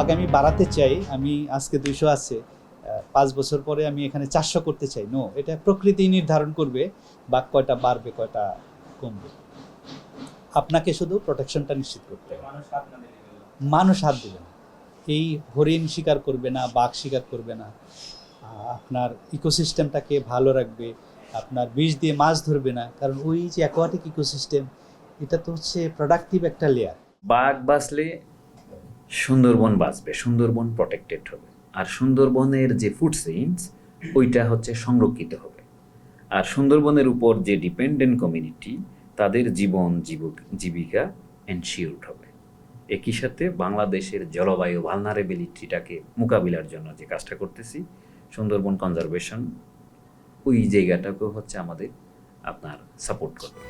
বাঘ আমি বাড়াতে চাই, আমি আজকে 200 আছে, 5 বছর পরে আমি এখানে 400 করতে চাই, নো, এটা প্রকৃতি নির্ধারণ করবে বাঘ কয়টা বাড়বে কয়টা কমবে। আপনাকে শুধু প্রোটেকশনটা নিশ্চিত করতে হবে। মানুষ হাত দেবে না, এই হরিণ শিকার করবে না, বাঘ শিকার করবে না, আপনার ইকোসিস্টেমটাকে ভালো রাখবে, আপনার বিষ দিয়ে মাছ ধরবে না, কারণ ওই যে অ্যাকোয়াটিক ইকোসিস্টেম, এটা তো হচ্ছে প্রোডাক্টিভ একটা লেয়ার। বাঘ বাঁচলে সুন্দরবন বাঁচবে, সুন্দরবন প্রটেক্টেড হবে, আর সুন্দরবনের যে ফুড চেইনস ওইটা হচ্ছে সংরক্ষিত হবে। আর সুন্দরবনের উপর যে ডিপেন্ডেন্ট কমিউনিটি তাদের জীবন জীবিকা এনশিওরড হবে। একই সাথে বাংলাদেশের জলবায়ু ভালনারেবিলিটিটাকে মোকাবিলার জন্য যে কাজটা করতেছি সুন্দরবন কনজারভেশন, ওই জায়গাটাকেও হচ্ছে আমাদের আপনার সাপোর্ট করবে।